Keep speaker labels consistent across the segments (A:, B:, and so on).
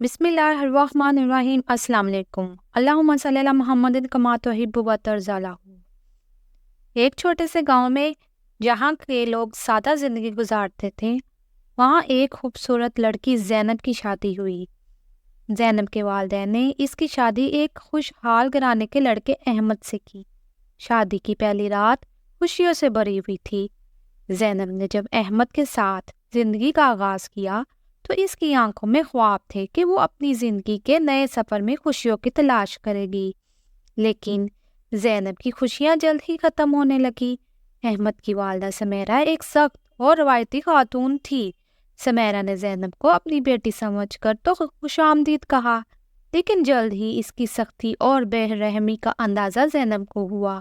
A: بسم اللہ الرحمن الرحیم۔ السلام علیکم۔ اللہم صلی علی محمد کما تحب و ترضی۔ ایک چھوٹے سے گاؤں میں جہاں کے لوگ سادہ زندگی گزارتے تھے، وہاں ایک خوبصورت لڑکی زینب کی شادی ہوئی۔ زینب کے والدین نے اس کی شادی ایک خوشحال گھرانے کے لڑکے احمد سے کی۔ شادی کی پہلی رات خوشیوں سے بھری ہوئی تھی۔ زینب نے جب احمد کے ساتھ زندگی کا آغاز کیا تو اس کی آنکھوں میں خواب تھے کہ وہ اپنی زندگی کے نئے سفر میں خوشیوں کی تلاش کرے گی، لیکن زینب کی خوشیاں جلد ہی ختم ہونے لگی۔ احمد کی والدہ سمیرہ ایک سخت اور روایتی خاتون تھی۔ سمیرہ نے زینب کو اپنی بیٹی سمجھ کر تو خوش آمدید کہا، لیکن جلد ہی اس کی سختی اور بے رحمی کا اندازہ زینب کو ہوا۔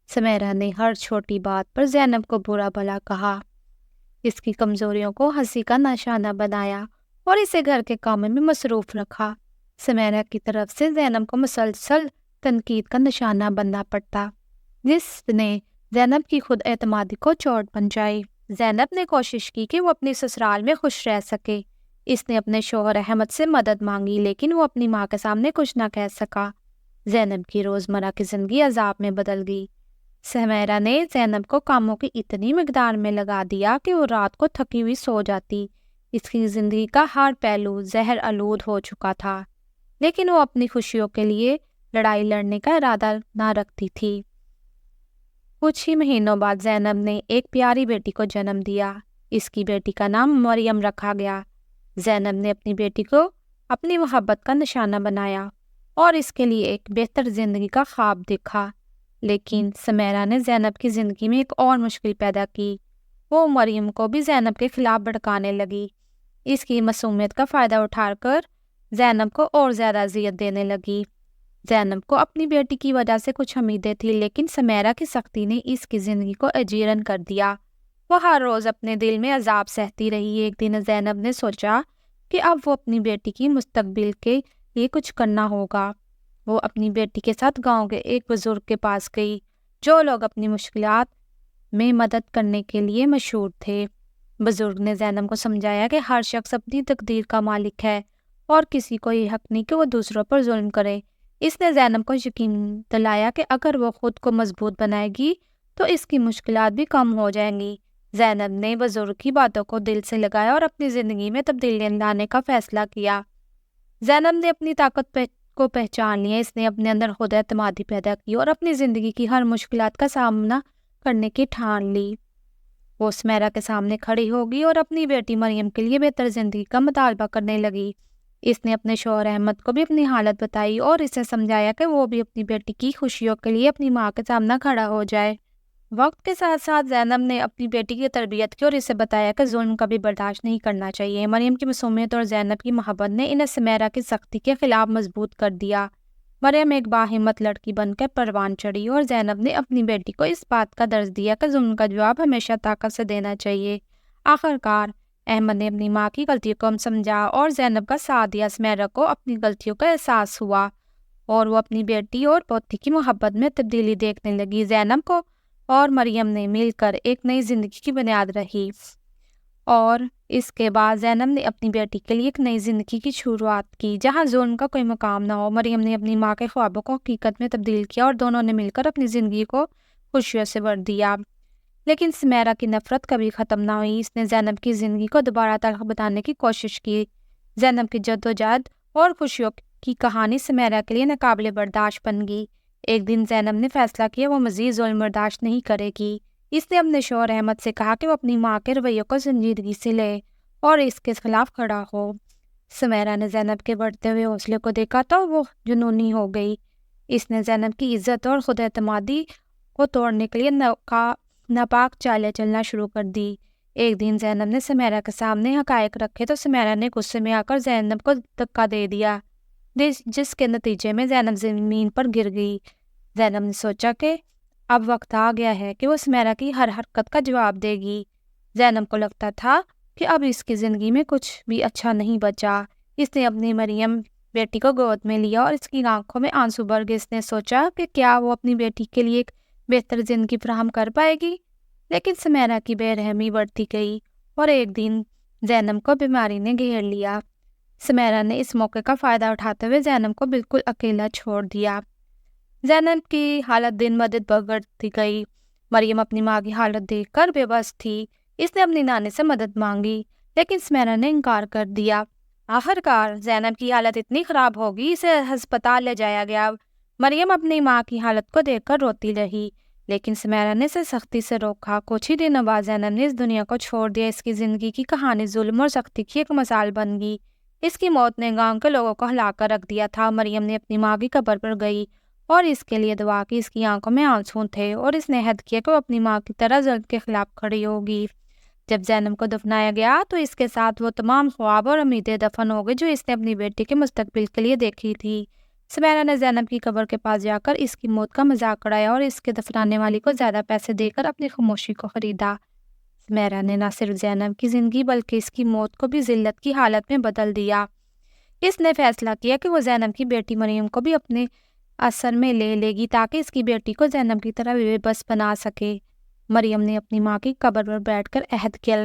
A: سمیرہ نے ہر چھوٹی بات پر زینب کو برا بھلا کہا، اس کی کمزوریوں کو ہنسی کا نشانہ بنایا اور اسے گھر کے کاموں میں مصروف رکھا۔ سمیرہ کی طرف سے زینب کو مسلسل تنقید کا نشانہ بننا پڑتا، جس نے زینب کی خود اعتمادی کو چوٹ پہنچائی۔ زینب نے کوشش کی کہ وہ اپنی سسرال میں خوش رہ سکے۔ اس نے اپنے شوہر احمد سے مدد مانگی، لیکن وہ اپنی ماں کے سامنے کچھ نہ کہہ سکا۔ زینب کی روزمرہ کی زندگی عذاب میں بدل گئی۔ سمیرہ نے زینب کو کاموں کی اتنی مقدار میں لگا دیا کہ وہ رات کو تھکی ہوئی سو جاتی۔ اس کی زندگی کا ہر پہلو زہر آلود ہو چکا تھا، لیکن وہ اپنی خوشیوں کے لیے لڑائی لڑنے کا ارادہ نہ رکھتی تھی۔ کچھ ہی مہینوں بعد زینب نے ایک پیاری بیٹی کو جنم دیا۔ اس کی بیٹی کا نام مریم رکھا گیا۔ زینب نے اپنی بیٹی کو اپنی محبت کا نشانہ بنایا اور اس کے لیے ایک بہتر زندگی کا خواب دیکھا، لیکن سمیرہ نے زینب کی زندگی میں ایک اور مشکل پیدا کی۔ وہ مریم کو بھی زینب کے خلاف بھڑکانے لگی۔ اس کی معصومیت کا فائدہ اٹھا کر زینب کو اور زیادہ اذیت دینے لگی۔ زینب کو اپنی بیٹی کی وجہ سے کچھ امیدیں تھیں، لیکن سمیرہ کی سختی نے اس کی زندگی کو اجیرن کر دیا۔ وہ ہر روز اپنے دل میں عذاب سہتی رہی۔ ایک دن زینب نے سوچا کہ اب وہ اپنی بیٹی کی مستقبل کے لیے کچھ کرنا ہوگا۔ وہ اپنی بیٹی کے ساتھ گاؤں کے ایک بزرگ کے پاس گئی، جو لوگ اپنی مشکلات میں مدد کرنے کے لیے مشہور تھے۔ بزرگ نے زینب کو سمجھایا کہ ہر شخص اپنی تقدیر کا مالک ہے اور کسی کو یہ حق نہیں کہ وہ دوسروں پر ظلم کرے۔ اس نے زینب کو یقین دلایا کہ اگر وہ خود کو مضبوط بنائے گی تو اس کی مشکلات بھی کم ہو جائیں گی۔ زینب نے بزرگ کی باتوں کو دل سے لگایا اور اپنی زندگی میں تبدیلیاں لانے کا فیصلہ کیا۔ زینب نے اپنی طاقت کو پہچان لیا۔ اس نے اپنے اندر خود اعتمادی پیدا کی اور اپنی زندگی کی ہر مشکلات کا سامنا کرنے کی ٹھان لی۔ وہ سمیرہ کے سامنے کھڑی ہوگی اور اپنی بیٹی مریم کے لیے بہتر زندگی کا مطالبہ کرنے لگی۔ اس نے اپنے شوہر احمد کو بھی اپنی حالت بتائی اور اسے سمجھایا کہ وہ بھی اپنی بیٹی کی خوشیوں کے لیے اپنی ماں کے سامنے کھڑا ہو جائے۔ وقت کے ساتھ ساتھ زینب نے اپنی بیٹی کی تربیت کی اور اسے بتایا کہ ظلم کبھی برداشت نہیں کرنا چاہیے۔ مریم کی معصومیت اور زینب کی محبت نے انہیں سمیرہ کی سختی کے خلاف مضبوط کر دیا۔ مریم ایک باہمت لڑکی بن کر پروان چڑھی اور زینب نے اپنی بیٹی کو اس بات کا درس دیا کہ ظلم کا جواب ہمیشہ طاقت سے دینا چاہیے۔ آخرکار احمد نے اپنی ماں کی غلطیوں کو سمجھا اور زینب کا ساتھ دیا۔ سمیرہ کو اپنی غلطیوں کا احساس ہوا اور وہ اپنی بیٹی اور پوتی کی محبت میں تبدیلی دیکھنے لگی۔ زینب کو اور مریم نے مل کر ایک نئی زندگی کی بنیاد رکھی اور اس کے بعد زینب نے اپنی بیٹی کے لیے ایک نئی زندگی کی شروعات کی جہاں ظلم کا کوئی مقام نہ ہو۔ مریم نے اپنی ماں کے خوابوں کو حقیقت میں تبدیل کیا اور دونوں نے مل کر اپنی زندگی کو خوشیوں سے بھر دیا۔ لیکن سمیرہ کی نفرت کبھی ختم نہ ہوئی۔ اس نے زینب کی زندگی کو دوبارہ تلخ بنانے کی کوشش کی۔ زینب کی جدوجہد اور خوشیوں کی کہانی سمیرہ کے لیے ناقابل برداشت بن گئی۔ ایک دن زینب نے فیصلہ کیا وہ مزید ظلم برداشت نہیں کرے گی۔ اس نے اپنے شوہر احمد سے کہا کہ وہ اپنی ماں کے رویوں کو سنجیدگی سے لے اور اس کے خلاف کھڑا ہو۔ سمیرہ نے زینب کے بڑھتے ہوئے حوصلے کو دیکھا تو وہ جنونی ہو گئی۔ اس نے زینب کی عزت اور خود اعتمادی کو توڑنے کے لیے ناپاک چالیں چلنا شروع کر دی۔ ایک دن زینب نے سمیرہ کے سامنے حقائق رکھے تو سمیرہ نے غصے میں آ کر زینب کو دھکا دے دیا، جس کے نتیجے میں زینب زمین پر گر گئی۔ زینب نے سوچا کہ اب وقت آ گیا ہے کہ وہ سمیرہ کی ہر حرکت کا جواب دے گی۔ زینب کو لگتا تھا کہ اب اس کی زندگی میں کچھ بھی اچھا نہیں بچا۔ اس نے اپنی مریم بیٹی کو گود میں لیا اور اس کی آنکھوں میں آنسو بھر گئے۔ اس نے سوچا کہ کیا وہ اپنی بیٹی کے لیے ایک بہتر زندگی فراہم کر پائے گی، لیکن سمیرہ کی بے رحمی بڑھتی گئی اور ایک دن زینب کو بیماری نے گھیر لیا۔ سمیرہ نے اس موقع کا فائدہ اٹھاتے ہوئے زینب کو بالکل اکیلا چھوڑ دیا۔ زینب کی حالت دن بدن بگڑتی گئی۔ مریم اپنی ماں کی حالت دیکھ کر بے بس تھی۔ اس نے اپنی نانی سے مدد مانگی لیکن سمیرہ نے انکار کر دیا۔ آخرکار زینب کی حالت اتنی خراب ہوگی اسے ہسپتال لے جایا گیا۔ مریم اپنی ماں کی حالت کو دیکھ کر روتی رہی لیکن سمیرہ نے اسے سختی سے روکا۔ کچھ ہی دنوں بعد زینب نے اس دنیا کو چھوڑ دیا۔ اس کی زندگی کی کہانی ظلم اور سختی کی ایک مثال بن گئی۔ اس کی موت نے گاؤں کے لوگوں کو ہلا کر رکھ دیا تھا۔ مریم نے اپنی ماں کی قبر پر گئی اور اس کے لیے دعا کی۔ اس کی آنکھوں میں آنسو تھے اور اس نے عہد کیا کہ وہ اپنی ماں کی طرح ظلم کے خلاف کھڑی ہوگی۔ جب زینب کو دفنایا گیا تو اس کے ساتھ وہ تمام خواب اور امیدیں دفن ہو گئی جو اس نے اپنی بیٹی کے مستقبل کے لیے دیکھی تھی۔ سمیرہ نے زینب کی قبر کے پاس جا کر اس کی موت کا مذاق اڑایا اور اس کے دفنانے والی کو زیادہ پیسے دے کر اپنی خاموشی کو خریدا۔ سمیرہ نے نہ صرف زینب کی زندگی بلکہ اس کی موت کو بھی ذلت کی حالت میں بدل دیا۔ اس نے فیصلہ کیا کہ وہ زینب کی بیٹی مریم کو بھی اپنے اثر میں لے گی تاکہ اس کی بیٹی کو زینب کی طرح بے بس بنا سکے۔ مریم نے اپنی ماں کی قبر پر بیٹھ کر عہد کیا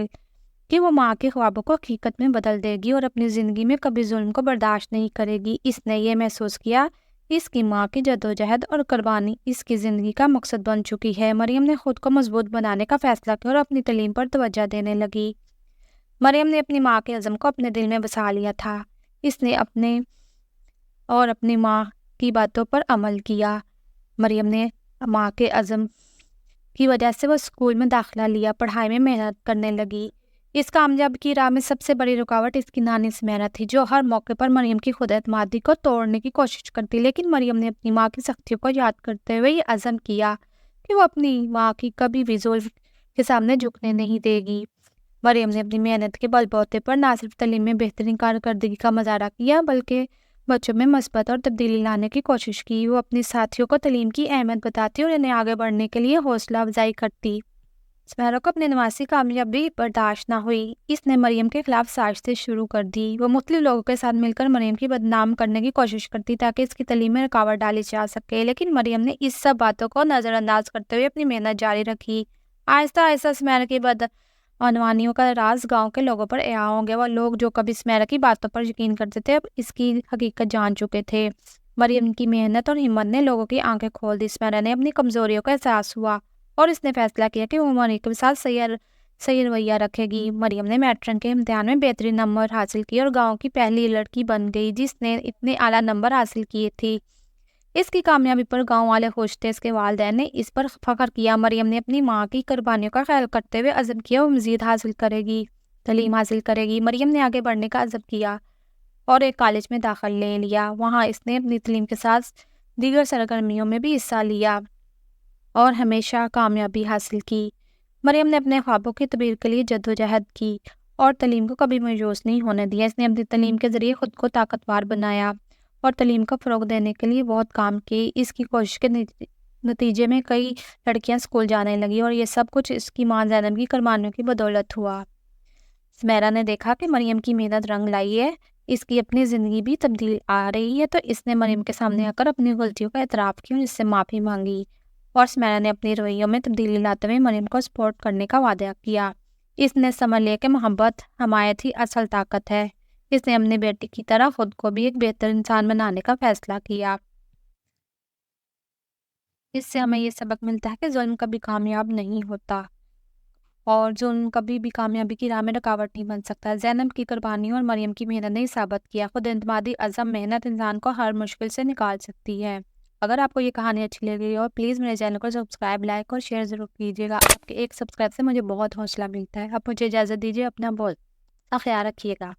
A: کہ وہ ماں کے خوابوں کو حقیقت میں بدل دے گی اور اپنی زندگی میں کبھی ظلم کو برداشت نہیں کرے گی۔ اس نے یہ محسوس کیا اس کی ماں کی جدوجہد اور قربانی اس کی زندگی کا مقصد بن چکی ہے۔ مریم نے خود کو مضبوط بنانے کا فیصلہ کیا اور اپنی تعلیم پر توجہ دینے لگی۔ مریم نے اپنی ماں کے عزم کو اپنے دل میں بسا لیا تھا۔ اس نے اپنی ماں کی باتوں پر عمل کیا۔ مریم نے ماں کے عزم کی وجہ سے وہ اسکول میں داخلہ لیا، پڑھائی میں محنت کرنے لگی۔ اس کامیابی کی راہ میں سب سے بڑی رکاوٹ اس کی نانی سمیرہ تھی جو ہر موقع پر مریم کی خود اعتمادی کو توڑنے کی کوشش کرتی، لیکن مریم نے اپنی ماں کی سختیوں کو یاد کرتے ہوئے یہ عزم کیا کہ وہ اپنی ماں کی کبھی بھی ظلم کے سامنے جھکنے نہیں دے گی۔ مریم نے اپنی محنت کے بل بوتے پر نہ صرف تعلیم میں بہترین کارکردگی کا مظاہرہ کیا بلکہ بچوں میں مثبت اور تبدیلی لانے کی کوشش کی۔ وہ اپنی ساتھیوں کو تعلیم کی اہمیت بتاتی اور انہیں آگے بڑھنے کے لیے حوصلہ افزائی کرتی۔ سمیرہ کو اپنے نواسی کامیابی برداشت نہ ہوئی۔ اس نے مریم کے خلاف سازشیں شروع کر دی۔ وہ مختلف لوگوں کے ساتھ مل کر مریم کی بدنام کرنے کی کوشش کرتی تاکہ اس کی تعلیم میں رکاوٹ ڈالی جا سکے، لیکن مریم نے اس سب باتوں کو نظر انداز کرتے ہوئے اپنی محنت جاری رکھی۔ آہستہ آہستہ سمیرہ کی بدعنوانیوں کا راز گاؤں کے لوگوں پر عیاں ہو گیا۔ وہ لوگ جو کبھی سمیرہ کی باتوں پر یقین کرتے تھے اب اس کی حقیقت جان چکے تھے۔ مریم کی محنت اور ہمت نے لوگوں کی آنکھیں کھول دی۔ سمیرہ نے اپنی کمزوریوں کا احساس ہوا اور اس نے فیصلہ کیا کہ وہ مریم کے ساتھ صحیح رویہ رکھے گی۔ مریم نے میٹرک کے امتحان میں بہترین نمبر حاصل کیے اور گاؤں کی پہلی لڑکی بن گئی جس نے اتنے اعلیٰ نمبر حاصل کیے تھے۔ اس کی کامیابی پر گاؤں والے خوش تھے۔ اس کے والدین نے اس پر فخر کیا۔ مریم نے اپنی ماں کی قربانیوں کا خیال کرتے ہوئے عزم کیا وہ مزید تعلیم حاصل کرے گی۔ مریم نے آگے بڑھنے کا عزم کیا اور ایک کالج میں داخل لے لیا۔ وہاں اس نے اپنی تعلیم کے ساتھ دیگر سرگرمیوں میں بھی حصہ لیا اور ہمیشہ کامیابی حاصل کی۔ مریم نے اپنے خوابوں کی تعبیر کے لیے جدوجہد کی اور تعلیم کو کبھی مایوس نہیں ہونے دیا۔ اس نے اپنی تعلیم کے ذریعے خود کو طاقتور بنایا اور تعلیم کو فروغ دینے کے لیے بہت کام کی۔ اس کی کوشش کے نتیجے میں کئی لڑکیاں اسکول جانے لگی اور یہ سب کچھ اس کی ماں زینب کی قربانیوں کی بدولت ہوا۔ سمیرہ نے دیکھا کہ مریم کی محنت رنگ لائی ہے، اس کی اپنی زندگی بھی تبدیل آ رہی ہے، تو اس نے مریم کے سامنے آ کر اپنی غلطیوں کا اعتراف کیا اور اس سے معافی مانگی اور سمیرہ نے اپنی رویوں میں تبدیلی لاتے ہوئے مریم کو سپورٹ کرنے کا وعدہ کیا۔ اس نے سمجھ لیا کہ محبت حمایت ہی اصل طاقت ہے۔ اس نے اپنی بیٹی کی طرح خود کو بھی ایک بہتر انسان بنانے کا فیصلہ کیا۔ اس سے ہمیں یہ سبق ملتا ہے کہ ظلم کبھی کامیاب نہیں ہوتا اور ظلم کبھی بھی کامیابی کی راہ میں رکاوٹ نہیں بن سکتا۔ زینب کی قربانیوں اور مریم کی محنت نے ثابت کیا خود اعتمادی، عزم، محنت انسان کو ہر مشکل سے نکال سکتی ہے۔ اگر آپ کو یہ کہانی اچھی لگی ہو پلیز میرے چینل کو سبسکرائب، لائک اور شیئر ضرور کیجیے گا۔ آپ کے ایک سبسکرائب سے مجھے بہت حوصلہ ملتا ہے۔ اب مجھے اجازت دیجیے، اپنا بہت خیال رکھیے گا۔